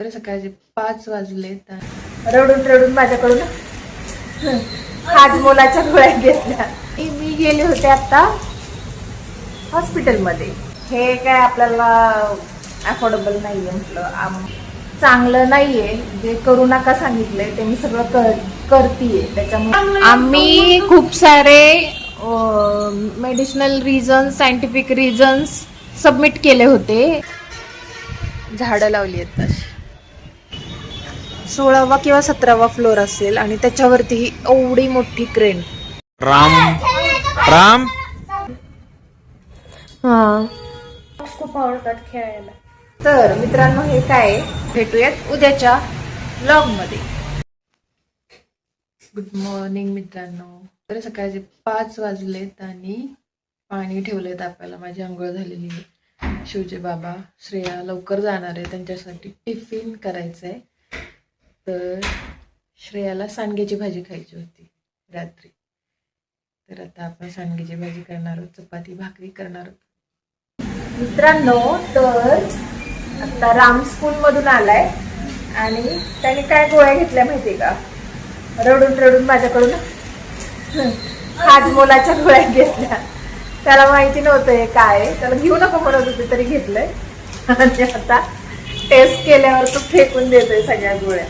सकाळचे 5 वाजलेत. रडून रडून माझ्याकडून हाजमोलाच्या गोळ्या घेतल्या. मी गेले होते आता हॉस्पिटलमध्ये. हे काय आपल्याला अफोर्डेबल नाहीये, म्हटलं चांगलं नाहीये. जे करू नका सांगितलंय ते मी सगळं करतीये. त्याच्यामुळे आम्ही खूप सारे medicinal reasons, scientific reasons submit केले होते. झाडं लावली आहेत तशी. 16वा किंवा 17वा फ्लोर असेल आणि त्याच्यावरती ही एवढी मोठी क्रेन. राम राम हा, खूप आवडतात खेळायला. तर मित्रांनो, हे काय, भेटूयात उद्याच्या व्लॉग मध्ये. गुड मॉर्निंग मित्रांनो. तर सकाळचे 5 वाजलेत आणि पाणी ठेवलंय तापायला. माझी आंघोळ झालेली आहे. शिवचे बाबा श्रेया लवकर जाणार आहे, त्यांच्यासाठी टिफिन करायचंय. तर श्रेयाला सांडग्याची भाजी खायची होती रात्री. तर आता आपण सांडग्याची भाजी करणार आहोत, चपाती भाकरी करणार आहोत. मित्रांनो, तर आता राम स्कूल मधून आलाय आणि त्याने काय गोळ्या घेतल्या माहितीये का? रडून रडून माझ्याकडून हाजमोलाच्या गोळ्या घेतल्या. त्याला माहिती नव्हतं हे काय, त्याला घेऊ नको म्हणत होते तरी घेतलंय. आणि आता टेस्ट केल्यावर तो फेकून देतोय सगळ्या गोळ्या.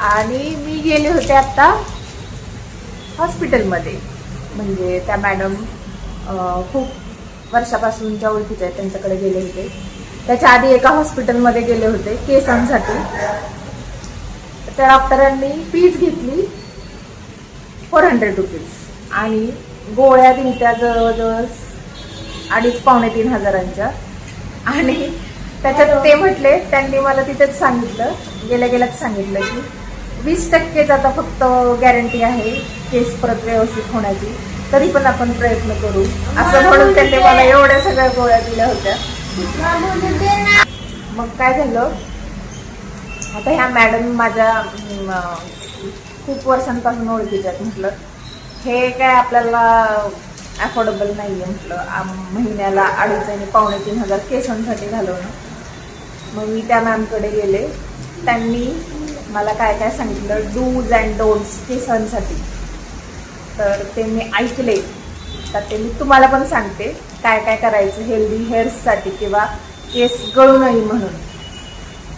आणि मी गेले होते आता हॉस्पिटलमध्ये. म्हणजे त्या मॅडम खूप वर्षापासूनच्या ओळखीच्या आहेत, त्यांच्याकडे गेले होते. त्याच्या आधी एका हॉस्पिटलमध्ये गेले होते केसांसाठी. त्या डॉक्टरांनी फीज घेतली 400 रुपीज आणि गोळ्या दिल्या जवळजवळ 2,500-3,500 हजारांच्या. आणि त्याच्यात ते म्हटले, त्यांनी मला तिथेच सांगितलं, गेल्याच सांगितलं की 20% आता फक्त गॅरंटी आहे केस परत व्यवस्थित होण्याची, तरी पण आपण प्रयत्न करू, असं म्हणून त्यांनी मला एवढ्या सगळ्या गोळ्या दिल्या होत्या. मग काय झालं, आता ह्या मॅडम माझ्या खूप वर्षांपासून ओळखीच्या आहेत. म्हटलं हे काय आपल्याला अफोर्डेबल नाहीये, म्हटलं महिन्याला 2,500-3,500 हजार केसांसाठी घालवणं. मग मी त्या मॅमकडे गेले. त्यांनी मला काय काय सांगितलं, डूज अँड डोंट्स केसांसाठी. तर ते मी ऐकले. तर ते मी तुम्हाला पण सांगते काय काय करायचं हेल्दी हेअर्ससाठी किंवा केस गळू नये म्हणून.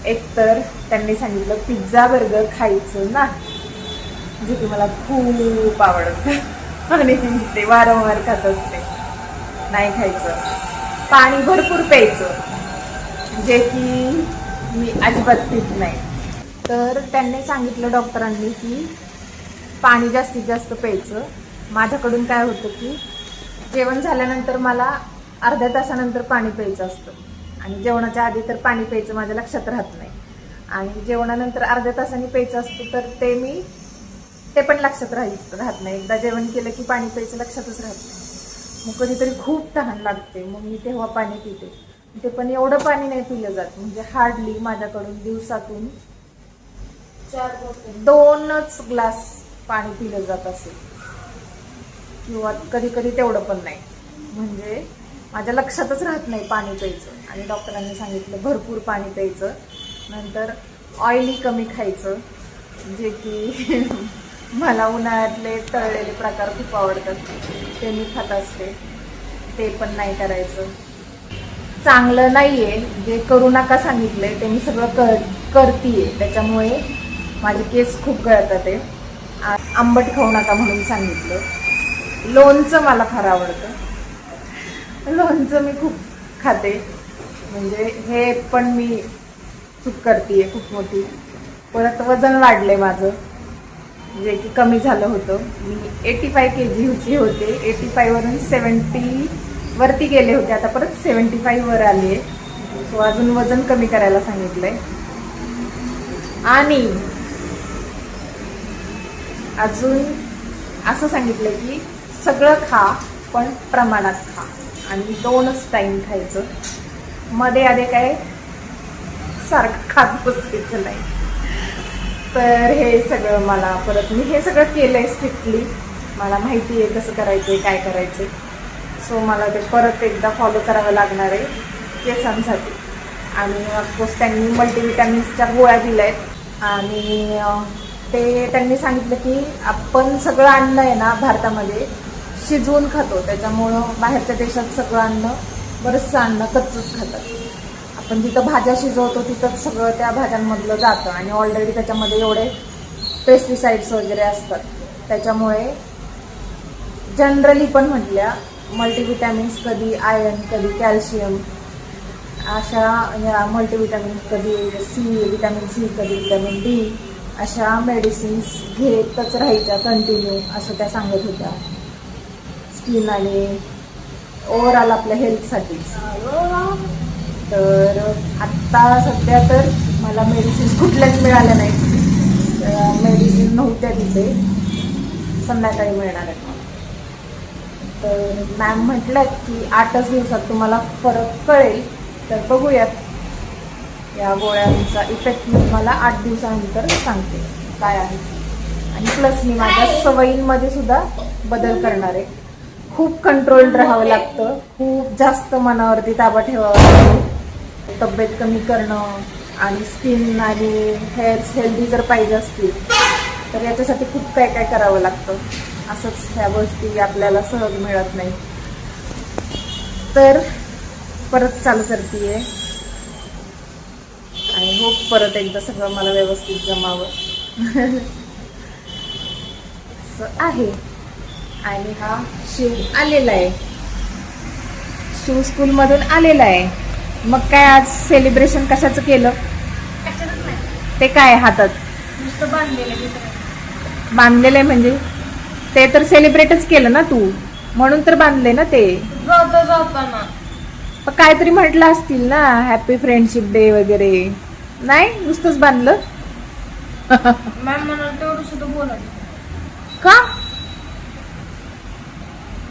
एक तर त्यांनी सांगितलं पिझ्झा बर्गर खायचं नाही, जे की मला खूप आवडतं आणि ते वारंवार खात असते. नाही खायचं. पाणी भरपूर प्यायचं, जे की मी अजिबात पीत नाही. तर त्यांनी सांगितलं डॉक्टरांनी की पाणी जास्तीत जास्त प्यायचं. माझ्याकडून काय होतं की जेवण झाल्यानंतर मला अर्ध्या तासानंतर पाणी प्यायचं असतं आणि जेवणाच्या आधी तर पाणी प्यायचं माझ्या लक्षात राहत नाही. आणि जेवणानंतर अर्ध्या तासाने प्यायचं असतं तर ते पण लक्षात राहत नाही. एकदा जेवण केलं की पाणी प्यायचं लक्षातच राहत नाही. मग कधीतरी खूप तहान लागते, मग मी तेव्हा पाणी पिते. ते पण एवढं पाणी नाही पिलं जात, म्हणजे हार्डली माझ्याकडून दिवसातून 2च ग्लास पाणी पिलं जात असेल, किंवा कधी कधी तेवढं पण नाही. म्हणजे माझ्या लक्षातच राहत नाही पाणी प्यायचं. आणि डॉक्टरांनी सांगितलं भरपूर पाणी प्यायचं. नंतर ऑइली कमी खायचं, जे की मला उन्हाळ्यातले तळलेले प्रकार खूप आवडतात, ते मी खात असते. ते पण नाही करायचं. चांगलं नाहीये. जे करू नका सांगितलंय ते मी सगळं करतीये. त्याच्यामुळे माझे केस खूप गळतात. ते आंबट खाऊ नका म्हणून सांगितलं. लोणचं मला फार आवडतं, लोणचं मी खूप खाते. म्हणजे हे पण मी चूक करतीये खूप मोठी. परत वजन वाढलंय माझं, जे की कमी झालं होतं. मी 85 kg होते. 85 वरून 70 वरती गेले होते. आता परत 75 वर आले. सो अजून वजन कमी करायला सांगितलंय. आणि अजून असं सांगितलंय की सगळं खा पण प्रमाणात खा आणि 2च टाइम खायचं. मध्ये आधी काय सारखं खात बसायचं नाही. तर हे सगळं मला परत मी हे सगळं केलंय स्ट्रिक्टली. मला माहिती आहे कसं करायचंय, काय करायचंय. सो मला ते परत एकदा फॉलो करावं लागणार आहे केसांसाठी. आणि ऑफकोर्स त्यांनी मल्टीविटॅमिन्सच्या गोळ्या दिल्या आहेत. आणि ते त्यांनी सांगितलं की आपण सगळं अन्न आहे ना भारतामध्ये शिजवून खातो, त्याच्यामुळं बाहेरच्या देशात सगळं अन्न, बरंचसं अन्न कच्चंच खातात. आपण जिथं भाज्या शिजवतो तिथंच सगळं त्या भाज्यांमधलं जातं आणि ऑलरेडी त्याच्यामध्ये एवढे पेस्टिसाइड्स वगैरे असतात. त्याच्यामुळे जनरली पण म्हटल्या मल्टीविटॅमिन्स, कधी आयर्न, कधी कॅल्शियम, अशा ह्या मल्टीविटॅमिन्स, कधी विटॅमिन सी, कधी विटॅमिन डी, अशा मेडिसिन्स घेतच राहायच्या कंटिन्यू, असं त्या सांगत होत्या. स्किन आणि ओव्हरऑल आपल्या हेल्थसाठीच. तर आत्ता सध्या तर मला मेडिसिन्स कुठल्याच मिळाल्या नाहीत. मेडिसिन नव्हत्या तिथे, संध्याकाळी मिळणार आहेत. तर मॅम म्हटलं की 8च दिवसात तुम्हाला फरक कळेल, तर बघूयात या गोळ्यांचा इफेक्ट मी तुम्हाला 8 दिवसानंतर सांगते काय आहे. आणि प्लस मी माझ्या सवयींमध्ये सुद्धा बदल करणार आहे. खूप कंट्रोल्ड राहावं लागतं, खूप जास्त मनावरती ताबा ठेवावा लागतो. तब्येत कमी करणं आणि स्किन आणि हेअर्स हेल्दी जर पाहिजे असतील तर याच्यासाठी खूप काय काय करावं लागतं. असंच ह्या गोष्टी आपल्याला सहज मिळत नाही. तर परत चालू करते आणि होप परत एकदा सगळं मला व्यवस्थित जमावं असं आहे. आणि हा शिव आलेला आहे, शिव स्कूलमधून आलेला आहे. मग काय आज सेलिब्रेशन कशाचं केलं? ते काय हातात बांधलेलं आहे म्हणजे ते तर सेलिब्रेटच केलं ना तू, म्हणून तर बांधले ना ते. काहीतरी म्हटलं असतील ना, हॅपी फ्रेंडशिप डे वगैरे. नाही, नुसतंच बांधलं. मॅम म्हणाल तेवढं सुद्धा बोलायचं का?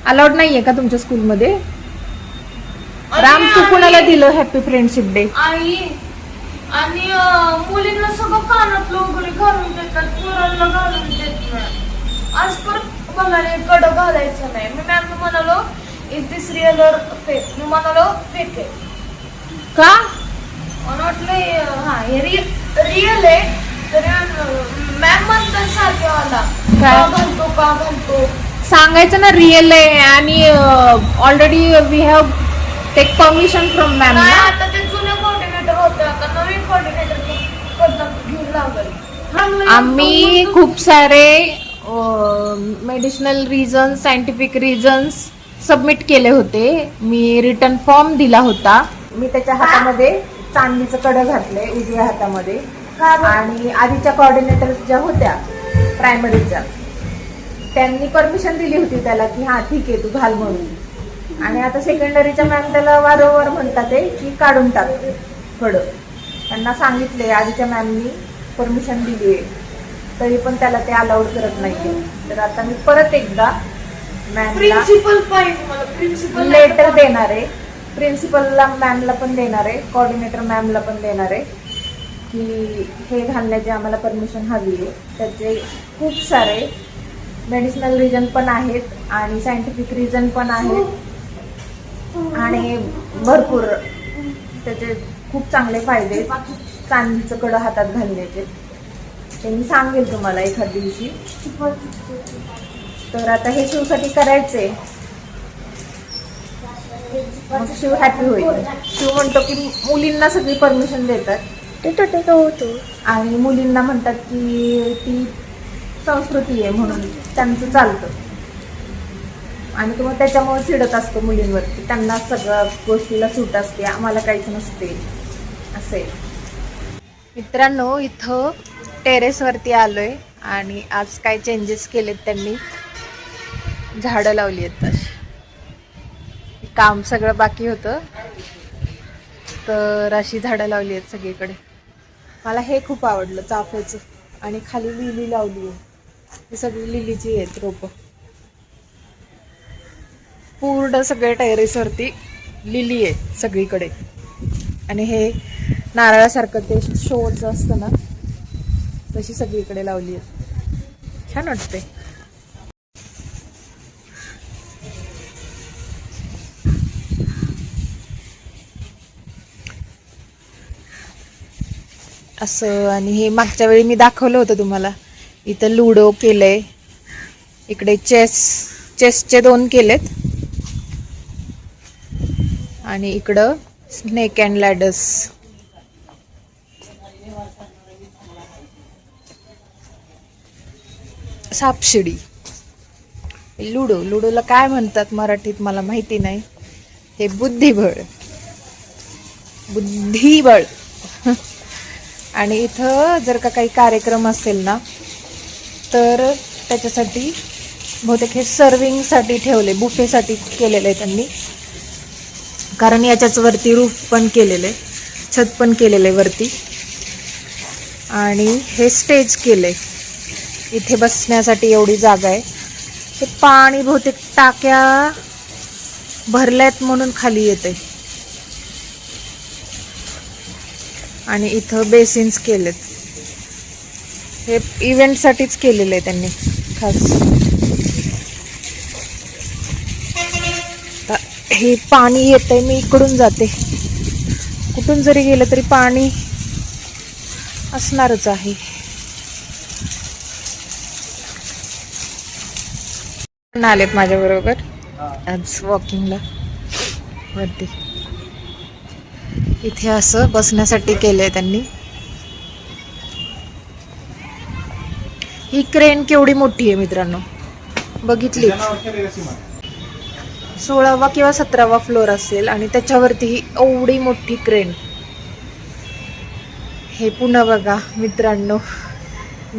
अलाउड नाहीये का तुमच्या स्कूलमध्ये? राम, तू कुणाला दिलं हॅपी फ्रेंडशिप डे? आई आणि मुलींना सगळं कानातलं वगैरे घालून देतात, पोरांना घालून देत नाही. आज परत म्हणाले कडं घालायचं नाही. मी मॅम म्हणालो इज दिस रिअल और फेक? मी म्हणालो फेक आहे. का? मला वाटलं हा हे रिअल आहे. तर मॅम म्हणतात सारखे मला का घालतो सांगायचं ना रिअल आहे आणि already we have take permission from ma'am. आता ते जुने कोऑर्डिनेटर होते, आता नवीन कोऑर्डिनेटर घेऊन लागले. आम्ही खूप सारे medicinal reasons, scientific reasons submit केले होते. मी रिटर्न फॉर्म दिला होता. मी त्याच्या हातामध्ये चांदीचं कडं घातले उजव्या हातामध्ये. आणि आधीच्या कोऑर्डिनेटर्स ज्या होत्या प्रायमरीच्या, त्यांनी परमिशन दिली होती त्याला की हा ठीक आहे तू घाल म्हणून. आणि आता सेकंडरीच्या मॅम त्याला वारंवार म्हणतात की काढून टाक कडं. त्यांना सांगितले, आधीच्या मॅमनी परमिशन दिली आहे, तरी पण त्याला ते अलाउड करत नाहीये. तर आता मी परत एकदा मॅमला प्रिन्सिपल पाहिजे, मला प्रिन्सिपल लेटर देणार आहे. प्रिन्सिपलला मॅमला पण देणार आहे, कोऑर्डिनेटर मॅमला पण देणार आहे की हे घालण्याची आम्हाला परमिशन हवी आहे. त्याचे खूप सारे मेडिसिनल रिझन पण आहेत आणि सायंटिफिक रिझन पण आहेत आणि भरपूर त्याचे खूप चांगले फायदे चांदीचं कडं हातात घालण्याचे. ते मी सांगेल तुम्हाला एखाद दिवशी. तर आता हे शिवसाठी करायचे, मग शिव हॅपी होईल. शिव म्हणतो की मुलींना सगळी परमिशन देतात आणि मुलींना म्हणतात की ती संस्कृती आहे म्हणून त्यांचं चालतं. आणि तो मग त्याच्यामुळे चिडत असतो मुलींवरती, त्यांना सगळ्या गोष्टीला सूट असते, आम्हाला काहीच नसते असे. मित्रांनो, इथं टेरेसवरती आलोय आणि आज काय चेंजेस केलेत त्यांनी. झाडं लावली आहेत तशी. काम सगळं बाकी होतं तर अशी झाडं लावली आहेत सगळीकडे. मला हे खूप आवडलं चाफ्याचं. आणि खाली लिली लावली आहे, ही सगळी लिलीची आहेत रोपं. पूर्ण सगळ्या टेरेसवरती लिली आहे सगळीकडे. आणि हे नारळासारखं ते शोच असतं ना, तशी सगळीकडे लावली आहे. छान वाटते. असं. आणि हे मागच्या वेळी मी दाखवलं होतं तुम्हाला. इथं लुडो केलंय, इकडे चेसचे 2 केलेत, आणि इकडं स्नेक अँड लॅडर्स. सापशिडी. लुडोला काय म्हणतात मराठीत मला माहिती नाही. हे बुद्धिबळ. आणि इथं जर का काही कार्यक्रम असेल ना तर त्याच्यासाठी बहुतेक हे सर्विंगसाठी ठेवले, बुफेसाठी केलेलं आहे त्यांनी. कारण याच्याच वरती रूफ पण केलेलं आहे, छत पण केलेलं आहे वरती. आणि हे स्टेज केलंय, इथे बसण्यासाठी एवढी जागा आहे. हे पाणी बहुतेक टाक्या भरल्यात म्हणून खाली येते. आणि इथं बेसिन्स केलेत, हे इव्हेंटसाठीच केलेलं आहे त्यांनी खास. हे पाणी येतंय, मी इकडून जाते, कुठून जरी गेलं तरी पाणी असणारच आहे. आलेत माझ्या बरोबर आज वॉकिंगला वरती. इथे असं बसण्यासाठी केलंय त्यांनी. ही क्रेन केवढी मोठी आहे मित्रांनो, बघितली. 16वा किंवा 17वा फ्लोर असेल आणि त्याच्यावरती ही एवढी मोठी क्रेन. हे पुन्हा बघा मित्रांनो,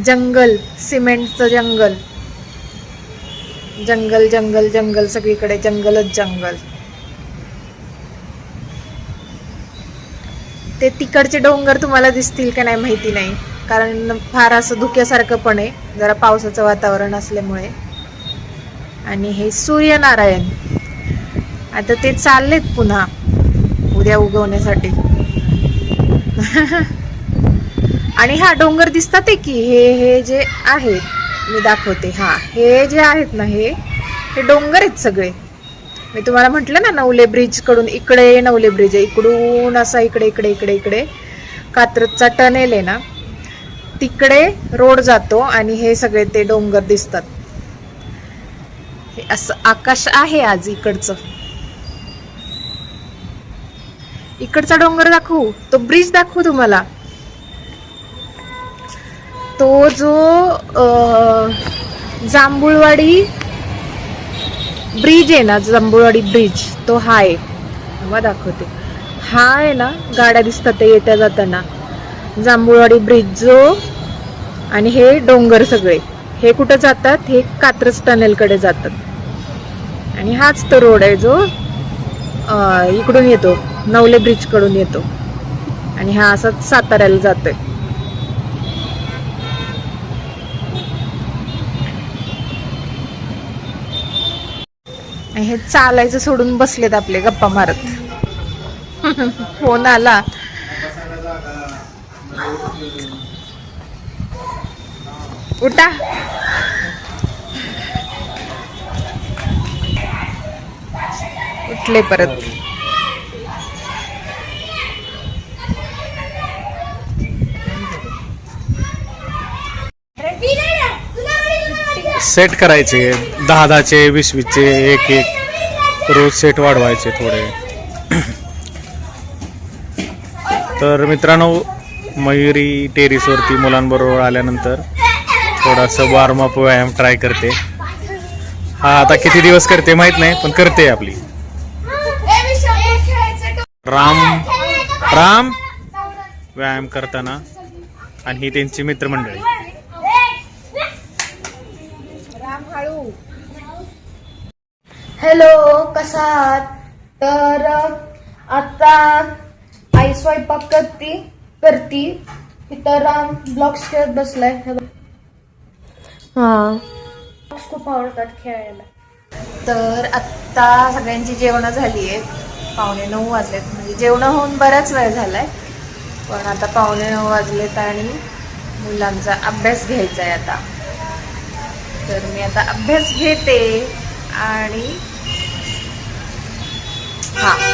जंगल, सिमेंटचं जंगल, जंगल जंगल जंगल, सगळीकडे जंगलच जंगल. ते तिकडचे डोंगर तुम्हाला दिसतील का नाही माहिती नाही, कारण फार असं धुक्यासारखं पण आहे जरा पावसाचं वातावरण असल्यामुळे. आणि हे सूर्यनारायण, आता ते चाललेत पुन्हा उद्या उगवण्यासाठी. आणि हा डोंगर दिसतात आहे की हे जे आहेत, मी दाखवते. हा, हे जे आहेत ना, हे डोंगर आहेत सगळे. मी तुम्हाला म्हटलं ना, नवले ब्रिज कडून इकडे नवले ब्रिज आहे, इकडून असा इकडे इकडे इकडे इकडे कात्रजचा टनेल आहे ना, तिकडे रोड जातो आणि हे सगळे ते डोंगर दिसतात. हे असं आकाश आहे आज इकडचं. इकडचा डोंगर दाखवू, तो ब्रिज दाखवू तुम्हाला. तो जो जांभूळवाडी ब्रिज आहे ना, जांभूळवाडी ब्रिज, तो हा आहे. मग दाखवते. हा आहे ना, गाड्या दिसतात ते येत्या जाताना, जांभूळवाडी ब्रिज जो. आणि हे डोंगर सगळे हे कुठं जातात, हे कात्रज टनेलकडे जातात. आणि हाच तो रोड आहे जो इकडून येतो, नवले ब्रिज कडून येतो. आणि हा असाच साताऱ्याला जातोय. हे चालायचं सोडून बसलेत आपले गप्पा मारत. फोन आला. उठा. उठले परत. सेट करायचे 10-10चे 20-20चे 1-1 रोज सेट वाढवायचे थोडे. तर मित्रांनो, मयुरी टेरिसवरती मुलांबरोबर आल्यानंतर थोडासा वॉर्मअप व्यायाम ट्राय करते. हा, आता किती दिवस करते माहित नाही, पण करते आपली. राम व्यायाम करताना. आणि ही त्यांची मित्रमंडळी. हॅलो, कसा आहात? तर आता आई स्वयंपाक करती. इथं राम ब्लॉक्स खेळत बसलाय. खूप आवडतात खेळायला. तर आत्ता सगळ्यांची जेवणं झाली आहेत. 8:45 वाजलेत, म्हणजे जेवण होऊन बराच वेळ झालाय, पण आता 8:45 वाजलेत आणि मुलांचा अभ्यास घ्यायचा आहे आता. तर मी आता अभ्यास घेते.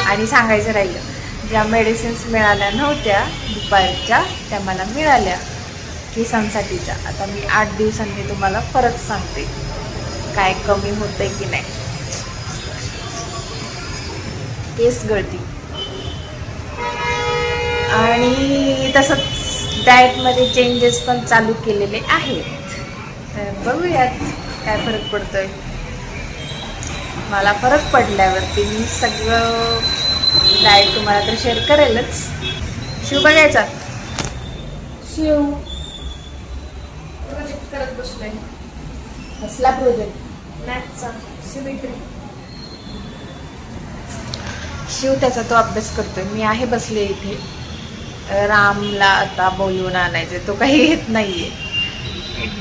आणि सांगायचं राहिलं, ज्या मेडिसिन्स मिळाल्या नव्हत्या दुपारच्या त्या मला मिळाल्या केसांसाठीच्या. आता मी 8 दिवसांनी तुम्हाला परत सांगते काय कमी होतंय की नाही. केस गळती आणि तसंच डाएटमध्ये चेंजेस पण चालू केलेले आहेत. तर बघूयात काय फरक पडतोय. मला फरक पडल्यावरती मी सगळं डाएट तुम्हाला तर शेअर करेलच. शिव बघायचा. शिव प्रोजेक्ट करत बसलोय कसला प्रोजेक्ट? मॅथचा सिमेट्री. शिव त्याचा तो अभ्यास करतोय. मी आहे बसले इथे. रामला आता बोलवून आणायचे, तो काही येत नाहीये.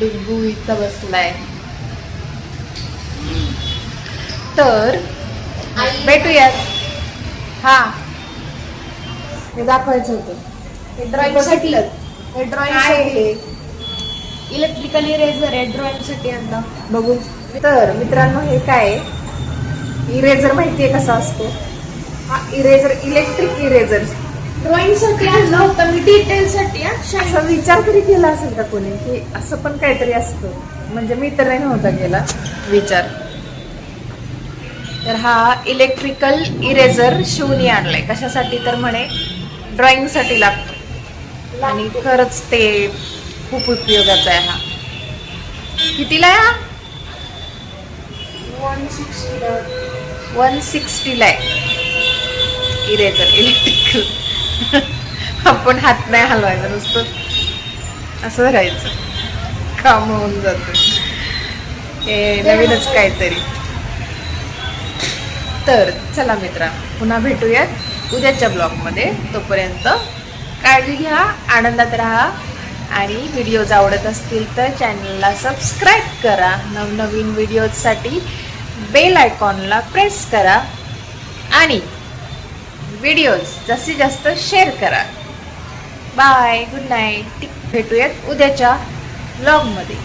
डुग्गू इथं बसलाय. तर भेटूयात. हा हे दाखवायचं होतं. हे ड्रॉइंग साठी, हे ड्रॉइंग काय साठी हे? इलेक्ट्रिकल इरेजर आहे ड्रॉइंग साठी. आता बघू. तर मित्रांनो हे काय इरेजर माहितीये कसा असतो? हा इरेजर इलेक्ट्रिक इरेजर. ड्रॉइंग साठी आणलं होतं मी, डिटेल साठी. असा विचार तरी केला असेल का कोणी की असं पण काहीतरी असतं? म्हणजे मी तर नाही नव्हता केला विचार. तर हा इलेक्ट्रिकल इरेजर शिवनी आणलाय. कशासाठी तर म्हणे ड्रॉइंग साठी लागतो. आणि खरंच ते खूप उपयोगाचा आहे. हा कितीला आहे? हा 160 ला आहे इरेजर इलेक्ट्रिकल. आपण हात नाही हलवायचा, नुसतं असं राहायचं, काम होऊन जातं. हे नवीनच काहीतरी. तर चला मित्रा, पुन्हा भेटूयात उद्याच्या ब्लॉगमध्ये. तोपर्यंत काळजी घ्या, आनंदात राहा आणि व्हिडिओज आवडत असतील तर चॅनलला सबस्क्राईब करा. नवनवीन व्हिडिओजसाठी बेल आयकॉनला प्रेस करा आणि व्हिडिओज जास्तीत जास्त शेअर करा. Bye, good night. भेटूयात उद्याच्या ब्लॉगमध्ये.